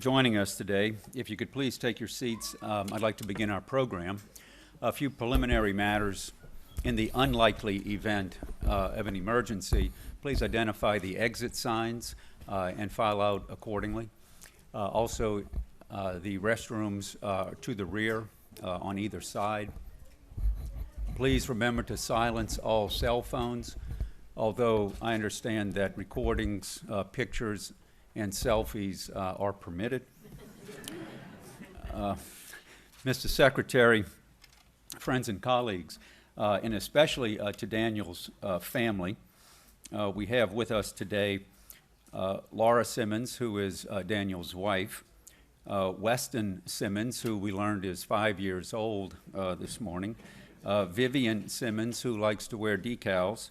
joining us today. If you could please take your seats, I'd like to begin our program. A few preliminary matters. In the unlikely event of an emergency, please identify the exit signs and file out accordingly. Also, the restrooms to the rear on either side. Please remember to silence all cell phones, although I understand that recordings, pictures, and selfies are permitted. Mr. Secretary, friends and colleagues, and especially to Daniel's family, we have with us today Laura Simmons, who is Daniel's wife, Weston Simmons, who we learned is 5 years old this morning, Vivian Simmons, who likes to wear decals,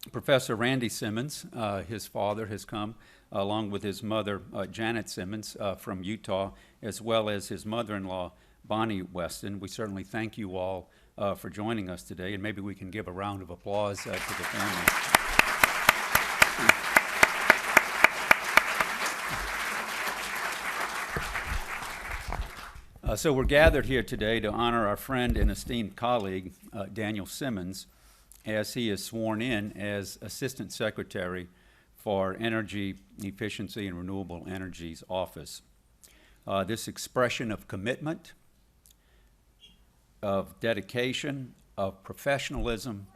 Professor Randy Simmons, his father, has come, along with his mother, Janet Simmons, from Utah, as well as his mother-in-law, Bonnie Weston. We certainly thank you all for joining us today, and maybe we can give a round of applause to the family. So we're gathered here today to honor our friend and esteemed colleague, Daniel Simmons, as he is sworn in as Assistant Secretary for Energy Efficiency and Renewable Energy's office. This expression of commitment, of dedication, of professionalism,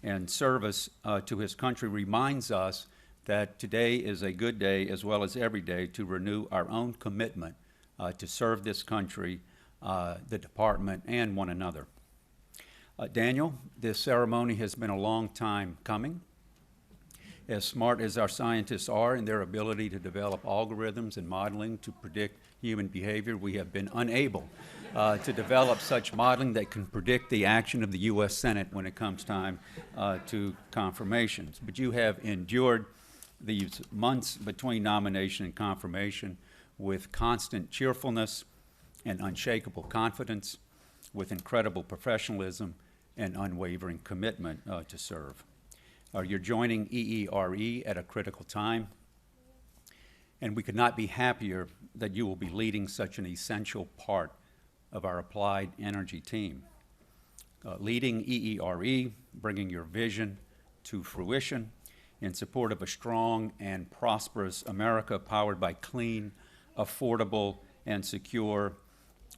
and service to his country reminds us that today is a good day, as well as every day, to renew our own commitment to serve this country, the department, and one another. Daniel, this ceremony has been a long time coming. As smart as our scientists are in their ability to develop algorithms and modeling to predict human behavior, we have been unable to develop such modeling that can predict the action of the U.S. Senate when it comes time to confirmations. But you have endured these months between nomination and confirmation with constant cheerfulness and unshakable confidence, with incredible professionalism and unwavering commitment to serve. You're joining EERE at a critical time, and we could not be happier that you will be leading such an essential part of our applied energy team. Leading EERE, bringing your vision to fruition in support of a strong and prosperous America powered by clean, affordable, and secure,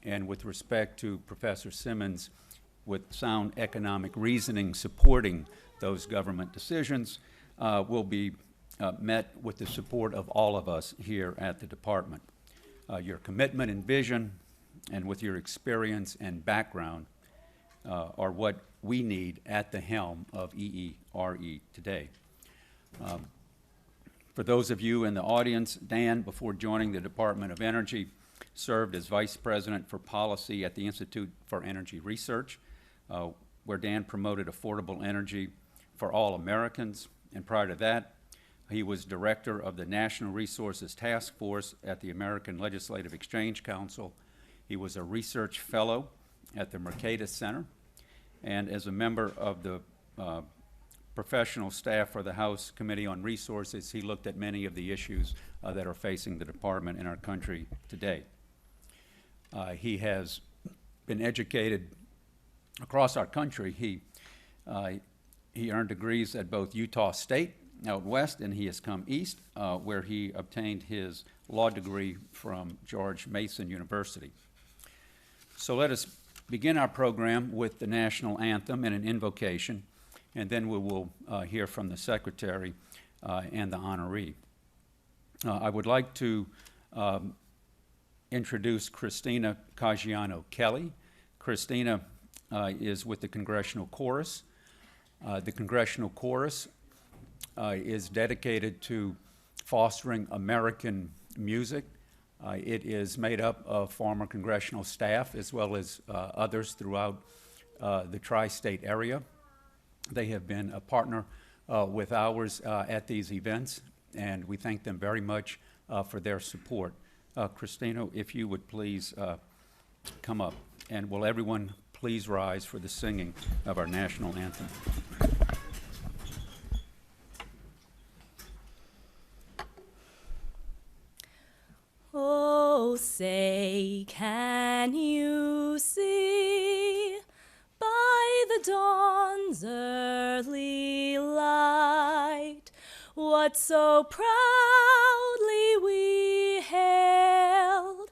and with respect to Professor Simmons, with sound economic reasoning supporting those government decisions, will be met with the support of all of us here at the department. Your commitment and vision, and with your experience and background, are what we need at the helm of EERE today. For those of you in the audience, Dan, before joining the Department of Energy, served as Vice President for Policy at the Institute for Energy Research, where Dan promoted affordable energy for all Americans. And prior to that, he was Director of the National Resources Task Force at the American Legislative Exchange Council. He was a research fellow at the Mercatus Center, and as a member of the professional staff for the House Committee on Resources, he looked at many of the issues that are facing the department in our country today. He has been educated across our country. He earned degrees at both Utah State out west, and he has come east, where he obtained his law degree from George Mason University. So let us begin our program with the national anthem and an invocation, and then we will hear from the Secretary and the honoree. I would like to introduce Christina Caggiano-Kelly. Christina is with the Congressional Chorus. The Congressional Chorus is dedicated to fostering American music. It is made up of former congressional staff as well as others throughout the tri-state area. They have been a partner with ours at these events, and we thank them very much for their support. Christina, if you would please come up, and will everyone please rise for the singing of our national anthem. Oh, say, can you see by the dawn's early light what so proudly we hailed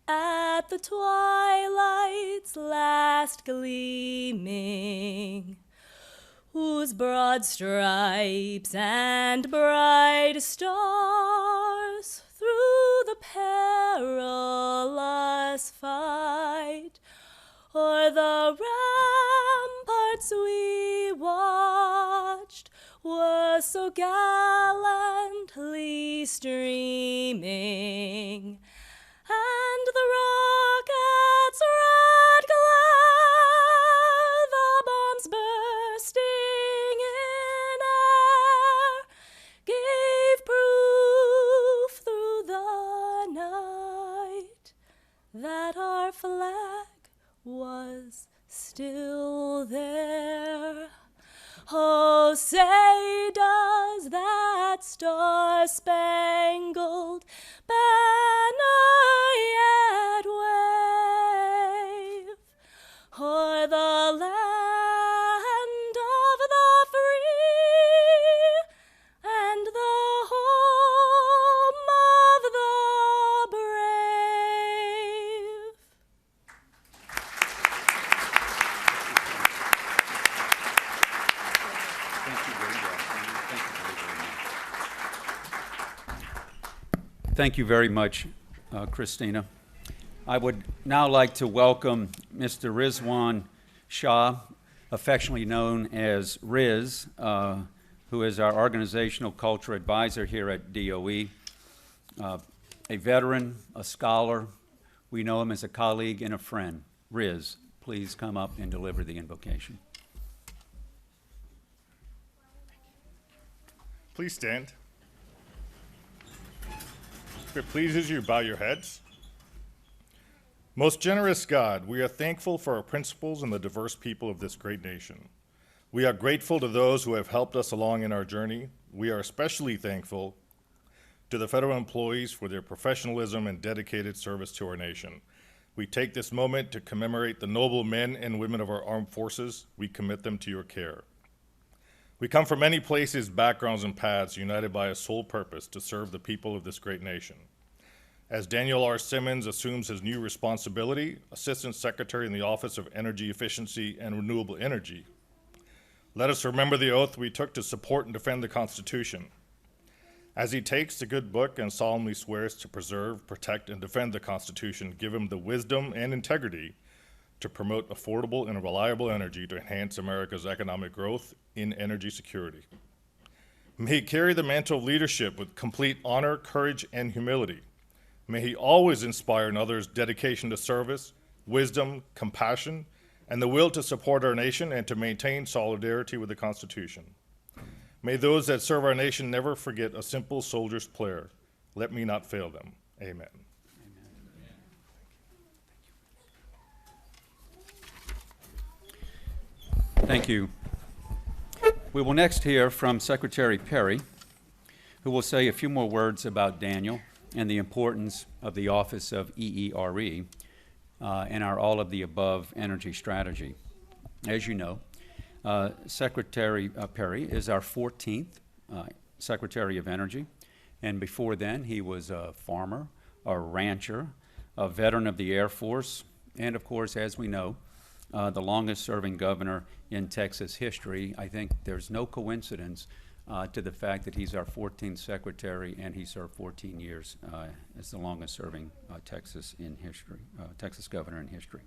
at the twilight's last gleaming, whose broad stripes and bright stars through the perilous fight o'er the ramparts we watched were so gallantly streaming, and the rocket's red glare, the bombs bursting in air, gave proof through the night that our flag was still there. Oh, say, does that star-spangled banner yet wave o'er the land of the free and the home of the brave? Thank you very much, Christina. I would now like to welcome Mr. Rizwan Shah, affectionately known as Riz, who is our organizational culture advisor here at DOE, a veteran, a scholar. We know him as a colleague and a friend. Riz, please come up and deliver the invocation. Please stand. If it pleases you, bow your heads. Most generous God, we are thankful for our principles and the diverse people of this great nation. We are grateful to those who have helped us along in our journey. We are especially thankful to the federal employees for their professionalism and dedicated service to our nation. We take this moment to commemorate the noble men and women of our armed forces. We commit them to your care. We come from many places, backgrounds, and paths, united by a sole purpose to serve the people of this great nation. As Daniel R. Simmons assumes his new responsibility, Assistant Secretary in the Office of Energy Efficiency and Renewable Energy, let us remember the oath we took to support and defend the Constitution. As he takes the good book and solemnly swears to preserve, protect, and defend the Constitution, give him the wisdom and integrity to promote affordable and reliable energy to enhance America's economic growth in energy security. May he carry the mantle of leadership with complete honor, courage, and humility. May he always inspire in others dedication to service, wisdom, compassion, and the will to support our nation and to maintain solidarity with the Constitution. May those that serve our nation never forget a simple soldier's prayer, let me not fail them. Amen. Thank you. We will next hear from Secretary Perry, who will say a few more words about Daniel and the importance of the Office of EERE and our all-of-the-above energy strategy. As you know, Secretary Perry is our 14th Secretary of Energy, and before then he was a farmer, a rancher, a veteran of the Air Force, and of course, as we know, the longest-serving governor in Texas history. I think there's no coincidence to the fact that he's our 14th secretary and he served 14 years as the longest-serving Texas governor in history.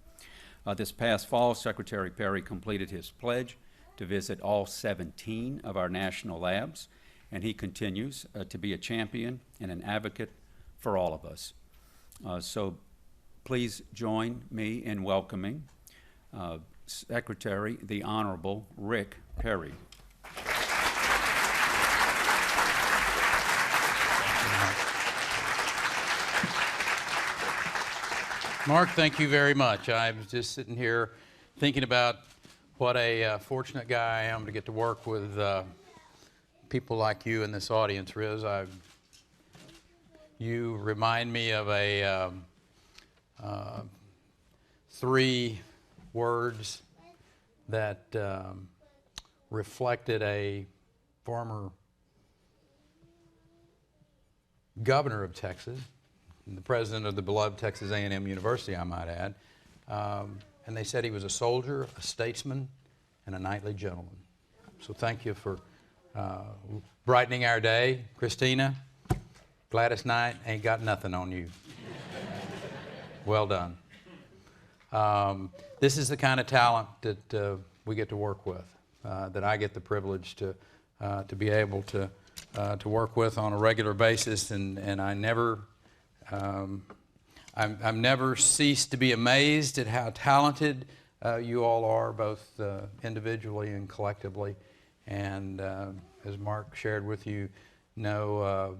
This past fall, Secretary Perry completed his pledge to visit all 17 of our national labs, and he continues to be a champion and an advocate for all of us. So please join me in welcoming Secretary, the Honorable Rick Perry. Mark, thank you very much. I was just sitting here thinking about what a fortunate guy I am to get to work with people like you in this audience, Riz. You remind me of a three words that reflected a former governor of Texas, and the president of the beloved Texas A&M University, I might add. And they said he was a soldier, a statesman, and a knightly gentleman. So thank you for brightening our day. Christina, Gladys Knight ain't got nothing on you. Well done. This is the kind of talent that we get to work with, that I get the privilege to be able to work with on a regular basis, and I never, I've never ceased to be amazed at how talented you all are, both individually and collectively. And as Mark shared with you, no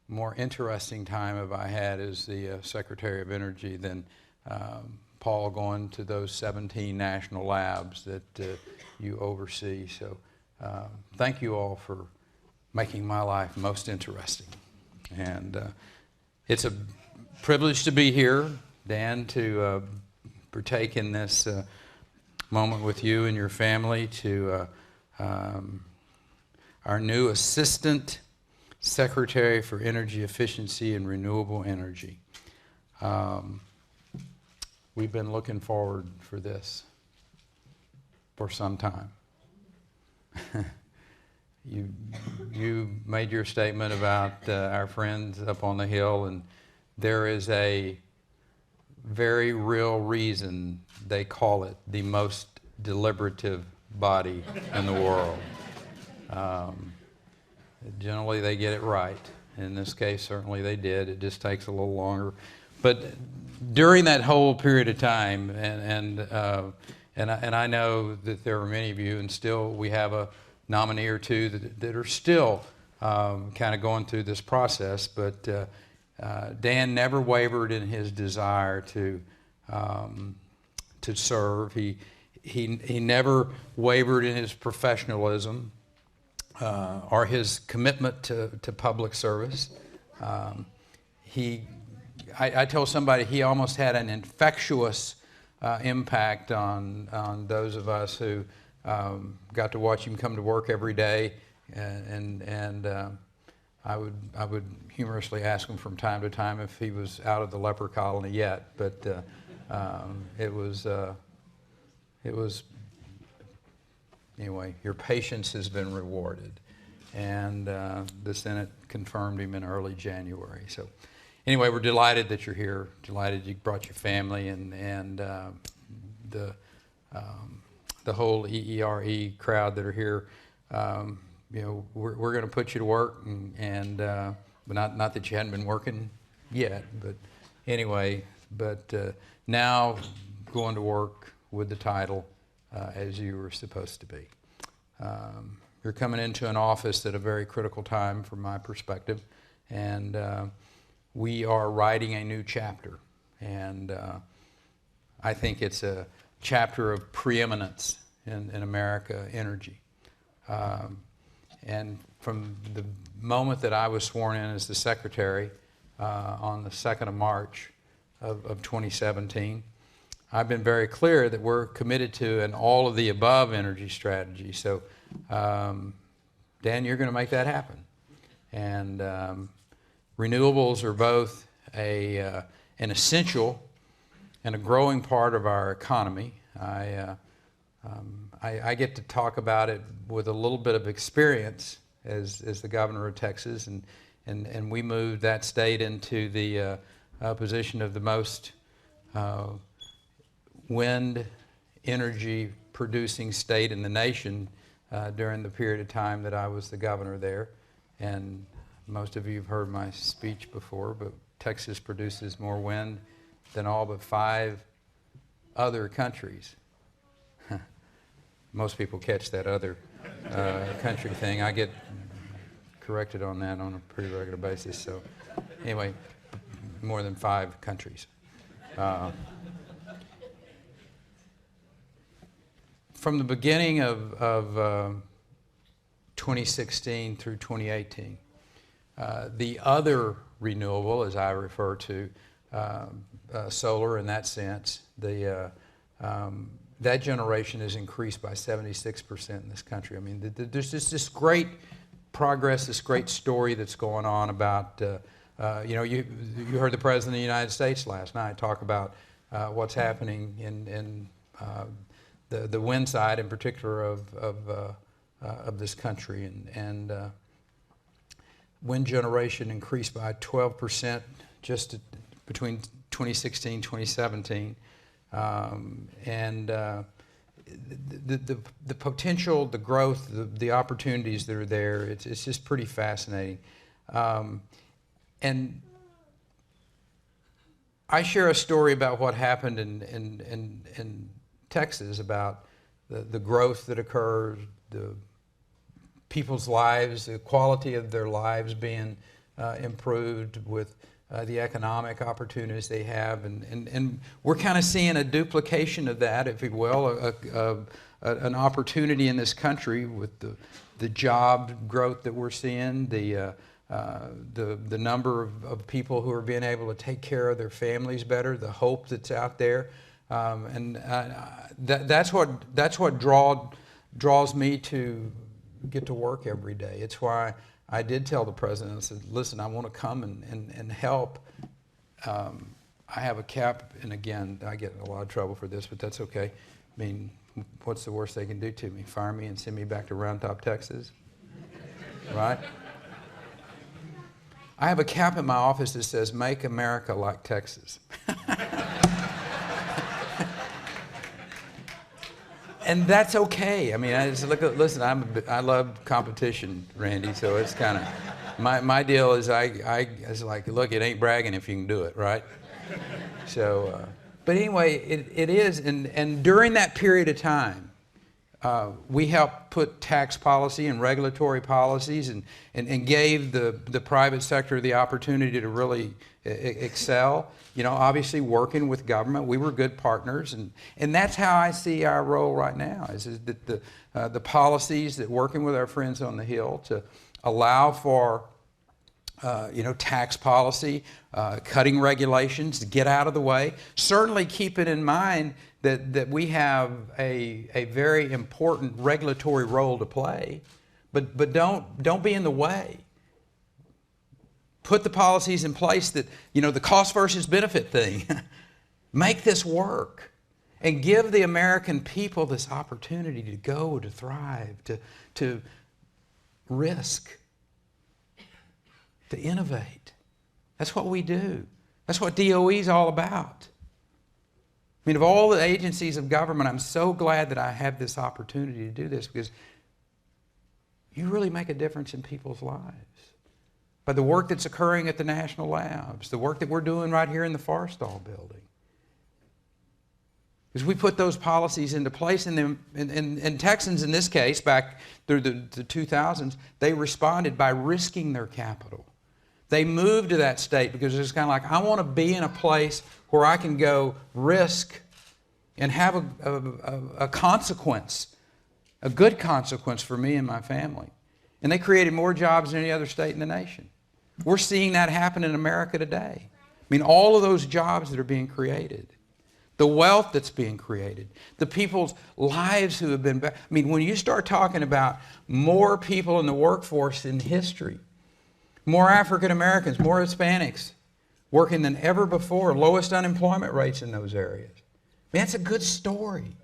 more interesting time have I had as the Secretary of Energy than Paul going to those 17 national labs that you oversee. So thank you all for making my life most interesting. And it's a privilege to be here, Dan, to partake in this moment with you and your family, to our new Assistant Secretary for Energy Efficiency and Renewable Energy. We've been looking forward for this for some time. You made your statement about our friends up on the Hill, and there is a very real reason they call it the most deliberative body in the world. Generally, they get it right. In this case, certainly they did. It just takes a little longer. But during that whole period of time, and I know that there are many of you, and still we have a nominee or two that are still kind of going through this process, but Dan never wavered in his desire to serve. He never wavered in his professionalism or his commitment to public service. I told somebody he almost had an infectious impact on those of us who got to watch him come to work every day, and I would humorously ask him from time to time if he was out of the leper colony yet, but it was anyway. Your patience has been rewarded, and the Senate confirmed him in early January. So anyway, we're delighted that you're here. Delighted you brought your family and the whole EERE crowd that are here. You know, we're going to put you to work, but not that you hadn't been working yet. But anyway, now going to work with the title as you were supposed to be. You're coming into an office at a very critical time from my perspective, and we are writing a new chapter, and I think it's a chapter of preeminence in America energy. And from the moment that I was sworn in as the secretary on the 2nd of March of 2017, I've been very clear that we're committed to an all of the above energy strategy. So, Dan, you're going to make that happen. And renewables are both an essential and a growing part of our economy. I get to talk about it with a little bit of experience as the governor of Texas, and we moved that state into the position of the most wind energy producing state in the nation during the period of time that I was the governor there. And most of you have heard my speech before, but Texas produces more wind than all but 5 other countries. Most people catch that other country thing. I get corrected on that on a pretty regular basis. So anyway, more than 5 countries. From the beginning of 2016 through 2018, the other renewable, as I refer to, solar in that sense. That generation has increased by 76% in this country. I mean, there's just this great progress, this great story that's going on about, you heard the President of the United States last night talk about what's happening in the wind side in particular of this country. And wind generation increased by 12% just between 2016 and 2017. And the potential, the growth, the opportunities that are there, it's just pretty fascinating. And I share a story about what happened in Texas, about the growth that occurred, the people's lives, the quality of their lives being improved with the economic opportunities they have, and we're kind of seeing a duplication of that, if you will, an opportunity in this country with the job growth that we're seeing, the number of people who are being able to take care of their families better, the hope that's out there, and that's what draws me to get to work every day. It's why I did tell the President, I said, listen, I want to come and help. I have a cap, and again, I get in a lot of trouble for this, but that's okay. I mean, what's the worst they can do to me? Fire me and send me back to Round Top, Texas? Right? I have a cap in my office that says, "Make America like Texas." And that's okay. I mean, listen, I love competition, Randy, so it's kind of, my deal is it's like, look, it ain't bragging if you can do it, right? So, but anyway, it is, and during that period of time, we helped put tax policy and regulatory policies and gave the private sector the opportunity to really excel. You know, obviously working with government, we were good partners, and that's how I see our role right now, is that the policies that working with our friends on the Hill to allow for tax policy, cutting regulations, to get out of the way. Certainly keep it in mind that we have a very important regulatory role to play, but don't be in the way. Put the policies in place that, the cost versus benefit thing. Make this work and give the American people this opportunity to go, to thrive, to risk, to innovate. That's what we do. That's what DOE is all about. I mean, of all the agencies of government, I'm so glad that I have this opportunity to do this, because you really make a difference in people's lives. By the work that's occurring at the national labs, the work that we're doing right here in the Forstall building. Because we put those policies into place, and Texans in this case, back through the 2000s, they responded by risking their capital. They moved to that state because it's kind of like, I want to be in a place where I can go risk and have a consequence, a good consequence for me and my family. And they created more jobs than any other state in the nation. We're seeing that happen in America today. I mean, all of those jobs that are being created, the wealth that's being created, the people's lives who have been, I mean, when you start talking about more people in the workforce in history, more African Americans, more Hispanics working than ever before, lowest unemployment rates in those areas. I mean, that's a good story.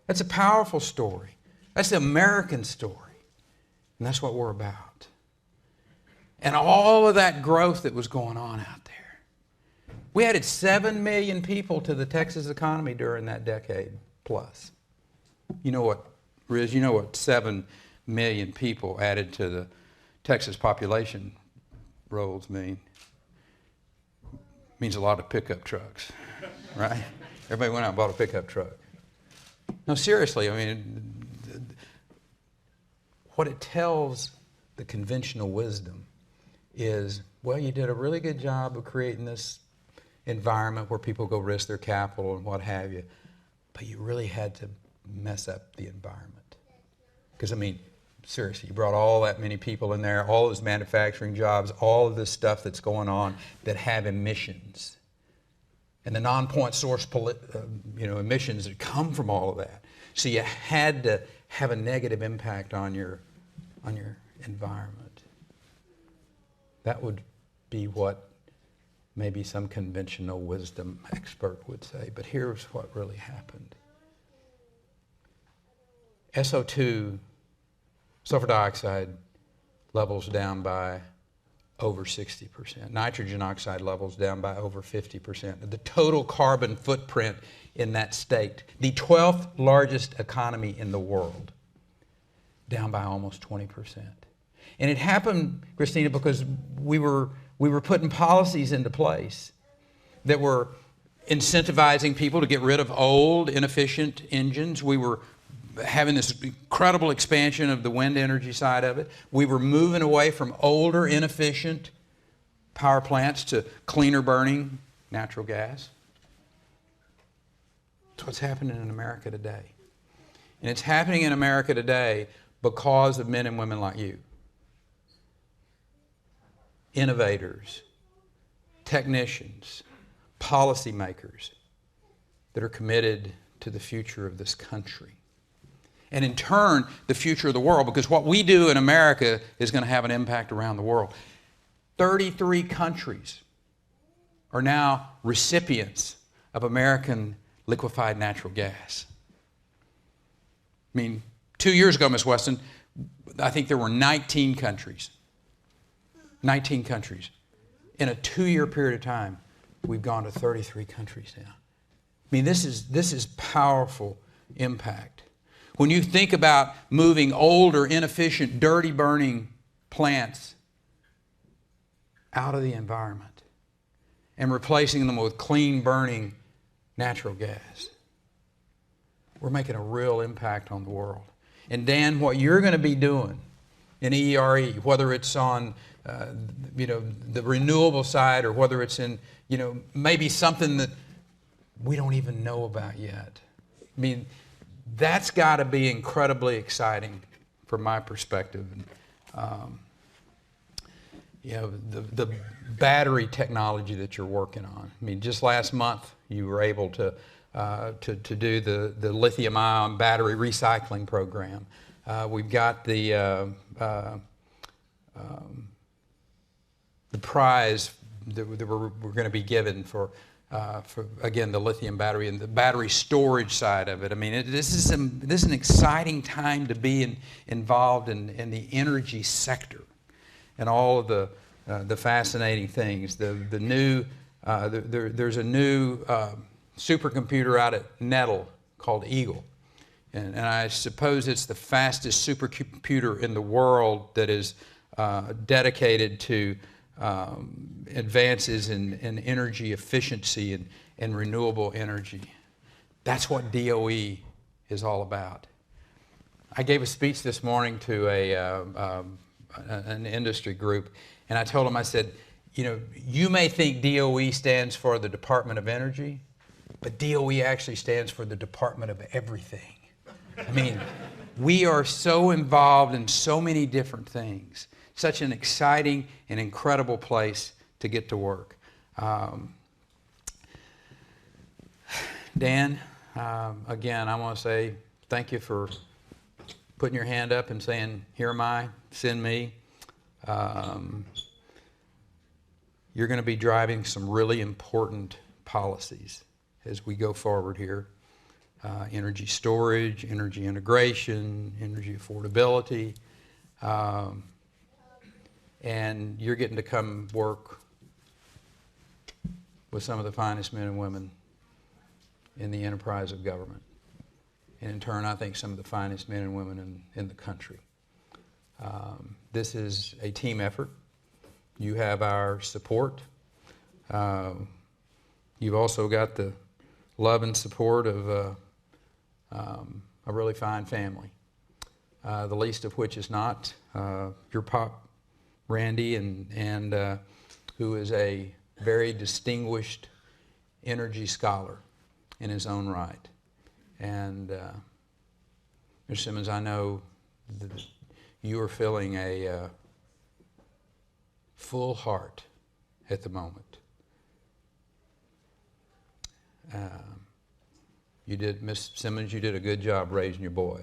That's a powerful story. That's the American story. And that's what we're about. And all of that growth that was going on out there. We added 7 million people to the Texas economy during that decade plus. You know what, Riz, 7 million people added to the Texas population rolls mean? It means a lot of pickup trucks, right? Everybody went out and bought a pickup truck. No, seriously, I mean, what it tells the conventional wisdom is, well, you did a really good job of creating this environment where people go risk their capital and what have you, but you really had to mess up the environment. Because, I mean, seriously, you brought all that many people in there, all those manufacturing jobs, all of this stuff that's going on that have emissions. and the non-point source emissions that come from all of that. So you had to have a negative impact on your environment. That would be what maybe some conventional wisdom expert would say, but here's what really happened. SO2, sulfur dioxide, levels down by over 60%. Nitrogen oxide levels down by over 50%. The total carbon footprint in that state, the 12th largest economy in the world, down by almost 20%. And it happened, Christina, because we were putting policies into place that were incentivizing people to get rid of old, inefficient engines. We were having this incredible expansion of the wind energy side of it. We were moving away from older, inefficient power plants to cleaner burning natural gas. That's what's happening in America today. And it's happening in America today because of men and women like you. Innovators, technicians, policymakers that are committed to the future of this country. And in turn, the future of the world, because what we do in America is going to have an impact around the world. 33 countries are now recipients of American liquefied natural gas. I mean, 2 years ago, Ms. Weston, I think there were 19 countries. 19 countries. In a 2-year period of time, we've gone to 33 countries now. I mean, this is powerful impact. When you think about moving older, inefficient, dirty burning plants out of the environment and replacing them with clean burning natural gas, we're making a real impact on the world. And Dan, what you're going to be doing in ERE, whether it's on the renewable side or whether it's in maybe something that we don't even know about yet. I mean, that's got to be incredibly exciting from my perspective. The battery technology that you're working on. I mean, just last month you were able to do the lithium-ion battery recycling program. We've got the prize that we're going to be given for again, the lithium battery and the battery storage side of it. I mean, this is an exciting time to be involved in the energy sector and all of the fascinating things. There's a new supercomputer out at Nettle called Eagle. And I suppose it's the fastest supercomputer in the world that is dedicated to advances in energy efficiency and renewable energy. That's what DOE is all about. I gave a speech this morning to an industry group, and I told them, I said, you may think DOE stands for the Department of Energy, but DOE actually stands for the Department of Everything. I mean, we are so involved in so many different things. Such an exciting and incredible place to get to work. Dan, again, I want to say thank you for putting your hand up and saying, here am I, send me. You're going to be driving some really important policies as we go forward here. Energy storage, energy integration, energy affordability. And you're getting to come work with some of the finest men and women in the enterprise of government. And in turn, I think some of the finest men and women in the country. This is a team effort. You have our support. You've also got the love and support of a really fine family, the least of which is not your pop, Randy, and who is a very distinguished energy scholar in his own right. And Mr. Simmons, I know that you are feeling a full heart at the moment. You did, Miss Simmons, you did a good job raising your boy.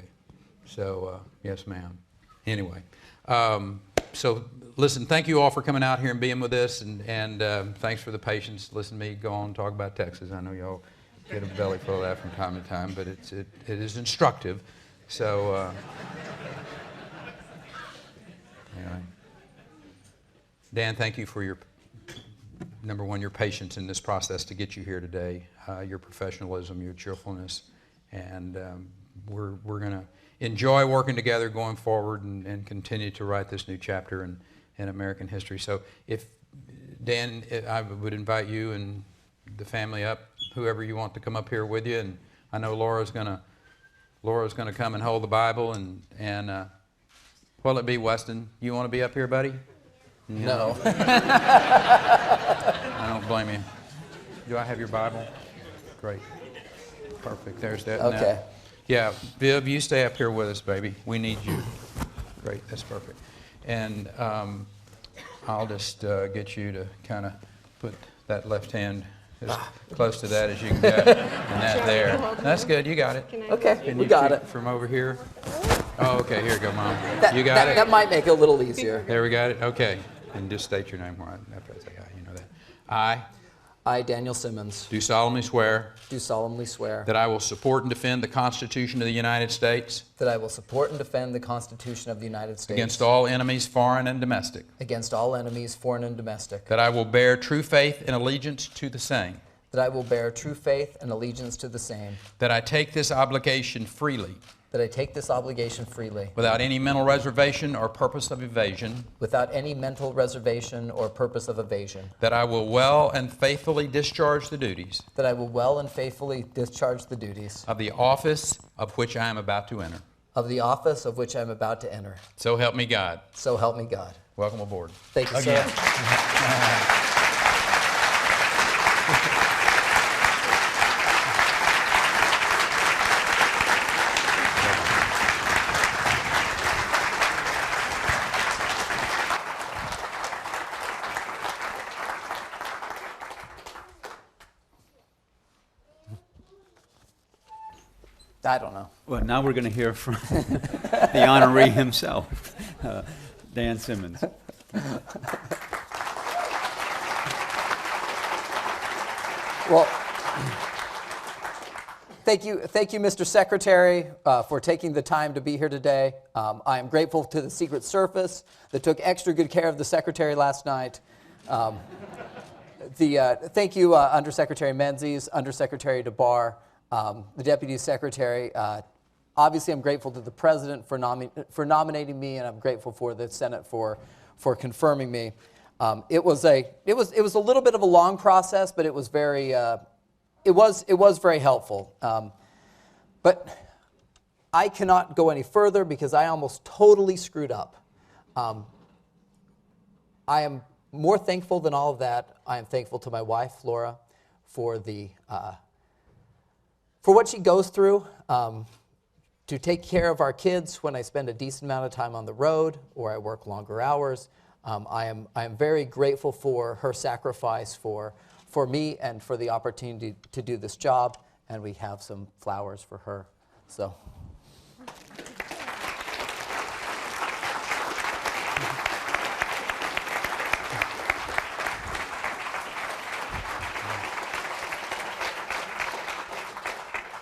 So, yes, ma'am. Anyway, so listen, thank you all for coming out here and being with us, and thanks for the patience. Listen to me go on and talk about Texas. I know y'all get a belly full of that from time to time, but it is instructive. So, anyway. Dan, thank you for your, number one, your patience in this process to get you here today, your professionalism, your cheerfulness, and we're going to enjoy working together going forward and continue to write this new chapter in American history. So if, Dan, I would invite you and the family up, whoever you want to come up here with you, and I know Laura's going to come and hold the Bible, and what'll it be, Weston? You want to be up here, buddy? No. I don't blame you. Do I have your Bible? Great. Perfect. There's that. Okay. Now, yeah, Viv, you stay up here with us, baby. We need you. Great. That's perfect. And I'll just get you to kind of put that left hand as close to that as you can get, and that there. That's good. You got it. Okay, Can we you got shoot it. from over here? Oh, okay. Here you go, Mom. You got that, it? That might make it a little easier. There we got it? Okay. And just state your name after I say aye. You know that. I Daniel Simmons, do solemnly swear do solemnly swear that I will support and defend the Constitution of the United States that I will support and defend the Constitution of the United States against all enemies, foreign and domestic, against all enemies, foreign and domestic, that I will bear true faith and allegiance to the same, that I will bear true faith and allegiance to the same, that I take this obligation freely, that I take this obligation freely, without any mental reservation or purpose of evasion, without any mental reservation or purpose of evasion, that I will well and faithfully discharge the duties that I will well and faithfully discharge the duties of the office of which I am about to enter. of the office of which I am about to enter. So help me God. So help me God. Welcome aboard. Thank you, Again. sir. I don't know. Well, now we're going to hear from the honoree himself, Dan Simmons. Well, thank you, Mr. Secretary, for taking the time to be here today. I am grateful to the Secret Service that took extra good care of the Secretary last night. Thank you, Undersecretary Menzies, Undersecretary DeBar, the Deputy Secretary. Obviously, I'm grateful to the President for nominating me, and I'm grateful for the Senate for confirming me. It was a little bit of a long process, but it was very helpful. But I cannot go any further because I almost totally screwed up. I am more thankful than all of that. I am thankful to my wife, Laura, for what she goes through to take care of our kids when I spend a decent amount of time on the road or I work longer hours. I am very grateful for her sacrifice for me and for the opportunity to do this job, and we have some flowers for her. So.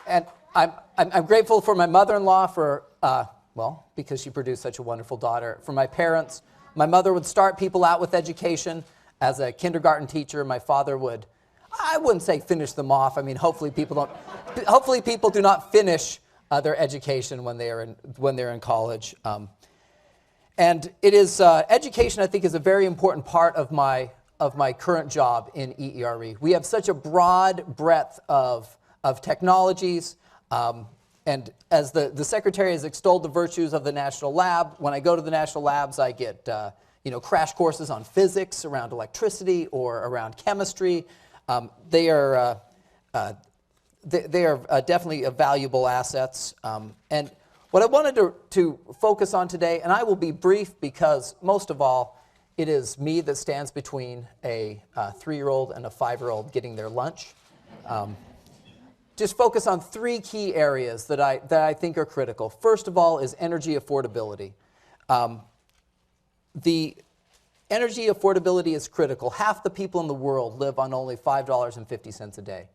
And I'm grateful for my mother-in-law for, because she produced such a wonderful daughter. For my parents, my mother would start people out with education as a kindergarten teacher. My father would, I wouldn't say finish them off. I mean, hopefully people do not finish their education when they're in college. And it is education, I think, is a very important part of my current job in EERE. We have such a broad breadth of technologies, and as the Secretary has extolled the virtues of the National Lab, when I go to the National Labs, I get crash courses on physics around electricity or around chemistry. They are definitely valuable assets. And what I wanted to focus on today, and I will be brief because most of all, it is me that stands between a 3-year-old and a 5-year-old getting their lunch. just focus on three key areas that I think are critical. First of all is energy affordability. The energy affordability is critical. Half the people in the world live on only $5.50 a day.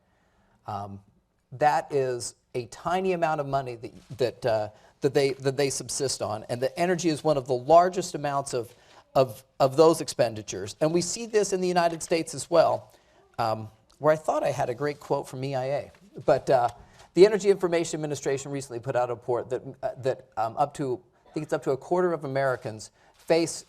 That is a tiny amount of money that they subsist on, and the energy is one of the largest amounts of those expenditures. And we see this in the United States as well, where I thought I had a great quote from EIA. But the Energy Information Administration recently put out a report that up to a quarter of Americans face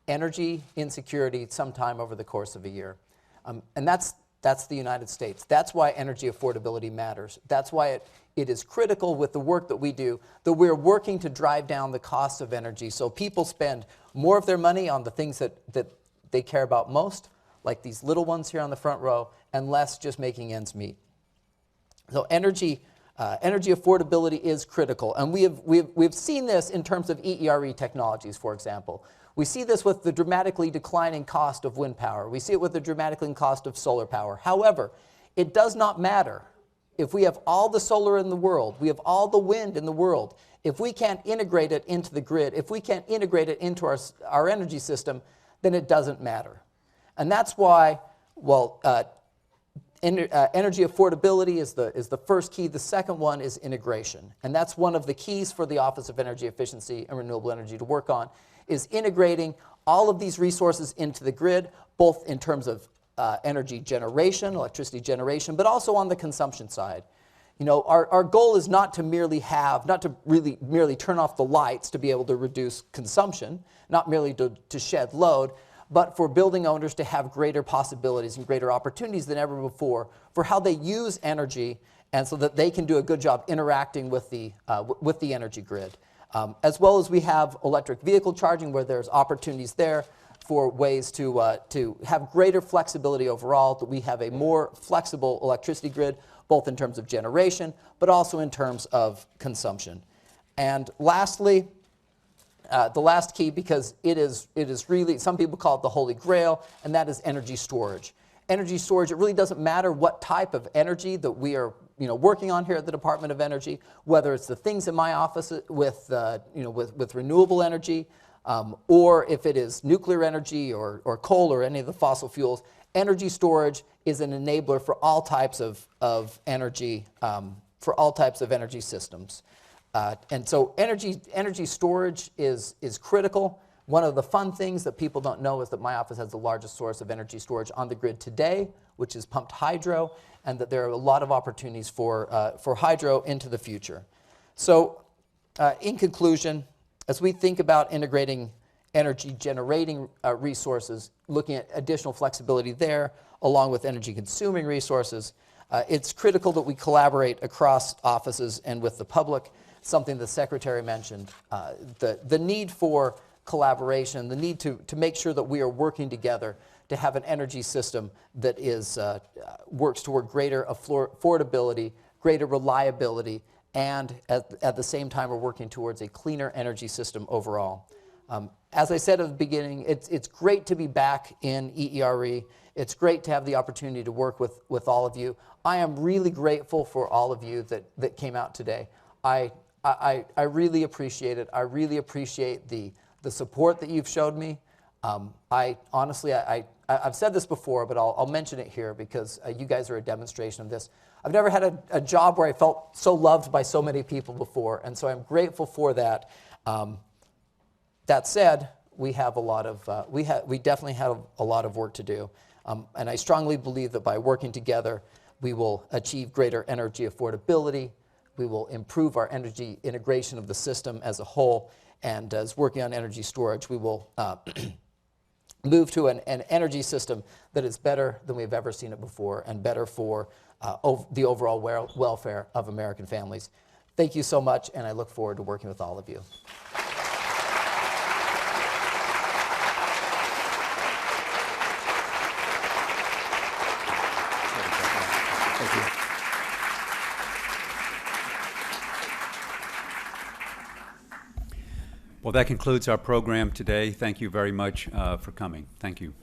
energy insecurity sometime over the course of a year. And that's the United States. That's why energy affordability matters. That's why it is critical with the work that we do, that we're working to drive down the cost of energy so people spend more of their money on the things that they care about most, like these little ones here on the front row, and less just making ends meet. So energy affordability is critical, and we've seen this in terms of EERE technologies, for example. We see this with the dramatically declining cost of wind power. We see it with the dramatically cost of solar power. However, it does not matter if we have all the solar in the world, we have all the wind in the world. If we can't integrate it into the grid, if we can't integrate it into our energy system, then it doesn't matter. And that's why, energy affordability is the first key. The second one is integration. And that's one of the keys for the Office of Energy Efficiency and Renewable Energy to work on, is integrating all of these resources into the grid, both in terms of energy generation, electricity generation, but also on the consumption side. You know, our goal is not to merely turn off the lights to be able to reduce consumption, not merely to shed load, but for building owners to have greater possibilities and greater opportunities than ever before for how they use energy, and so that they can do a good job interacting with the energy grid. As well as we have electric vehicle charging, where there's opportunities there for ways to have greater flexibility overall, that we have a more flexible electricity grid, both in terms of generation, but also in terms of consumption. And lastly, the last key, because it is really, some people call it the holy grail, and that is energy storage. Energy storage, it really doesn't matter what type of energy that we are working on here at the Department of Energy, whether it's the things in my office with renewable energy, or if it is nuclear energy or coal or any of the fossil fuels. Energy storage is an enabler for all types of energy, for all types of energy systems. And so energy storage is critical. One of the fun things that people don't know is that my office has the largest source of energy storage on the grid today, which is pumped hydro, and that there are a lot of opportunities for hydro into the future. So in conclusion, as we think about integrating energy generating resources, looking at additional flexibility there, along with energy consuming resources, it's critical that we collaborate across offices and with the public, something the Secretary mentioned. The need for collaboration, the need to make sure that we are working together to have an energy system that works toward greater affordability, greater reliability, and at the same time we're working towards a cleaner energy system overall. As I said at the beginning, it's great to be back in EERE. It's great to have the opportunity to work with all of you. I am really grateful for all of you that came out today. I really appreciate it. I really appreciate the support that you've showed me. Honestly, I've said this before, but I'll mention it here because you guys are a demonstration of this. I've never had a job where I felt so loved by so many people before, and so I'm grateful for that. That said, we have a lot of we definitely have a lot of work to do, and I strongly believe that by working together, we will achieve greater energy affordability. We will improve our energy integration of the system as a whole, and as working on energy storage, we will move to an energy system that is better than we've ever seen it before, and better for the overall welfare of American families. Thank you so much, and I look forward to working with all of you. Thank you. Well, that concludes our program today. Thank you very much for coming. Thank you.